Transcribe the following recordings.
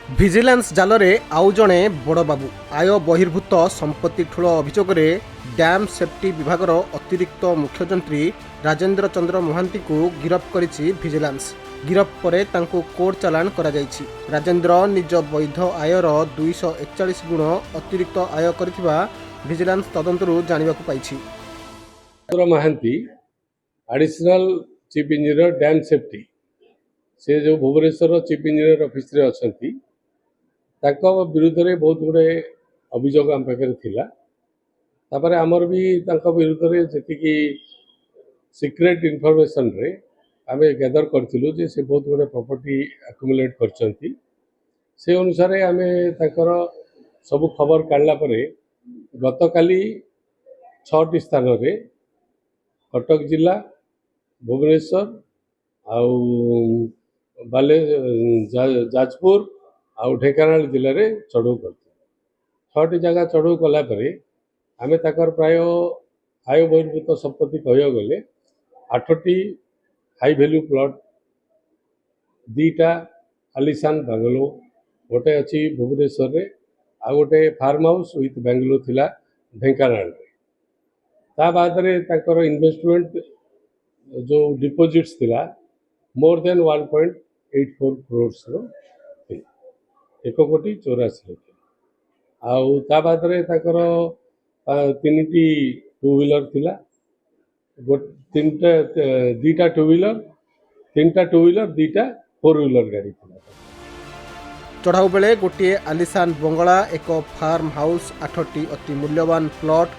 Vigilance ଜାଲରେ ଆଉ ଜଣେ ବଡ଼ ବାବୁ ଆୟ ବହିର୍ଭୂତ ସମ୍ପତ୍ତି ଠୁଳ ଅଭିଯୋଗରେ ଡ୍ୟାମ୍ ସେଫ୍ଟି ବିଭାଗର ଅତିରିକ୍ତ ମୁଖ୍ୟ ଯନ୍ତ୍ରୀ ରାଜେନ୍ଦ୍ର ଚନ୍ଦ୍ର ମହାନ୍ତିଙ୍କୁ ଗିରଫ କରିଛି ଭିଜିଲାନ୍ସ। ଗିରଫ ପରେ ତାଙ୍କୁ କୋର୍ଟ ଚାଲାଣ କରାଯାଇଛି। ରାଜେନ୍ଦ୍ର ନିଜ ବୈଧ ଆୟର 241 ଗୁଣ ଅତିରିକ୍ତ ଆୟ କରିଥିବା ଭିଜିଲାନ୍ସ ତଦନ୍ତରୁ ଜାଣିବାକୁ ପାଇଛି। Rajendra Mohanty additional chief engineer dam safety, ସେ ଯେଉଁ ଭୁବନେଶ୍ୱର ଚିଫ୍ ଇଞ୍ଜିନିୟର ଅଫିସରେ ଅଛନ୍ତି, ତାଙ୍କ ବିରୁଦ୍ଧରେ ବହୁତ ଗୁଡ଼ିଏ ଅଭିଯୋଗ ଆମ ପାଖରେ ଥିଲା। ତାପରେ ଆମର ବି ତାଙ୍କ ବିରୁଦ୍ଧରେ ଯେତିକି ସିକ୍ରେଟ୍ ଇନଫର୍ମେସନରେ ଆମେ ଗ୍ୟାଦର କରିଥିଲୁ ଯେ ସେ ବହୁତ ଗୁଡ଼ିଏ ପ୍ରପର୍ଟି ଆକ୍ୟୁମୁଲେଟ୍ କରିଛନ୍ତି। ସେ ଅନୁସାରେ ଆମେ ତାଙ୍କର ସବୁ ଖବର କାଢ଼ିଲା ପରେ ଗତକାଲି 6ଟି ସ୍ଥାନରେ କଟକ ଜିଲ୍ଲା, ଭୁବନେଶ୍ୱର ଆଉ ଯାଜପୁର ଆଉ ଢେଙ୍କାନାଳ ଜିଲ୍ଲାରେ ଚଢ଼ଉ କରିଥିଲୁ। 6ଟି ଜାଗା ଚଢ଼ଉ କଲା ପରେ ଆମେ ତାଙ୍କର ପ୍ରାୟ ଆୟ ବହିର୍ଭୂତ ସମ୍ପତ୍ତି କହିବାକୁ ଗଲେ 8ଟି ହାଇ ଭ୍ୟାଲ୍ୟୁ ପ୍ଲଟ୍, 2ଟା ଆଲିସାନ ବାଙ୍ଗଲୋ, ଗୋଟେ ଅଛି ଭୁବନେଶ୍ୱରରେ, ଆଉ ଗୋଟେ ଫାର୍ମ ହାଉସ୍ ୱିଥ୍ ବାଙ୍ଗଲୋ ଥିଲା ଢେଙ୍କାନାଳରେ। ତା ବାଦରେ ତାଙ୍କର ଇନଭେଷ୍ଟମେଣ୍ଟ ଯେଉଁ ଡିପୋଜିଟ୍ସ ଥିଲା ମୋର୍ ଦେନ୍ 1.84 crores ଥିଲା, 1,84,00,000। ଆଉ ତା ବାଦରେ ତାଙ୍କର 3ଟି ଟୁ ହ୍ୱିଲର ଥିଲା, 2ଟା ଟୁ ହ୍ୱିଲର, 2ଟା ଫୋର୍ ହ୍ୱିଲର ଗାଡ଼ି ଥିଲା। ଚଢ଼ାଉ ବେଳେ ଗୋଟିଏ ଆଲିସାନ ବଙ୍ଗଳା, ଏକ ଫାର୍ମ ହାଉସ୍, 8ଟି ଅତି ମୂଲ୍ୟବାନ ପ୍ଲଟ୍,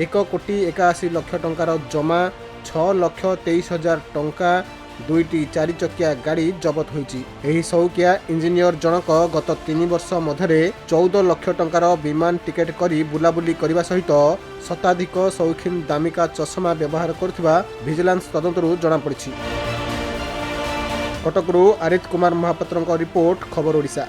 1,81,00,000 ଟଙ୍କାର ଜମା, 6,23,000 ଟଙ୍କା, 2ଟି 4 ଚକିଆ ଗାଡ଼ି ଜବତ ହୋଇଛି। ଏହି ସଉକିଆ ଇଞ୍ଜିନିୟର ଜଣକ ଗତ 3 ବର୍ଷ ମଧ୍ୟରେ 14 ଲକ୍ଷ ଟଙ୍କାର ବିମାନ ଟିକେଟ୍ କରି ବୁଲାବୁଲି କରିବା ସହିତ ଶତାଧିକ ସୌଖିନ ଦାମିକା ଚଷମା ବ୍ୟବହାର କରୁଥିବା ଭିଜିଲାନ୍ସ ତଦନ୍ତରୁ ଜଣାପଡ଼ିଛି। କଟକରୁ ଆରିତ କୁମାର ମହାପାତ୍ରଙ୍କ ରିପୋର୍ଟ, ଖବର ଓଡ଼ିଶା।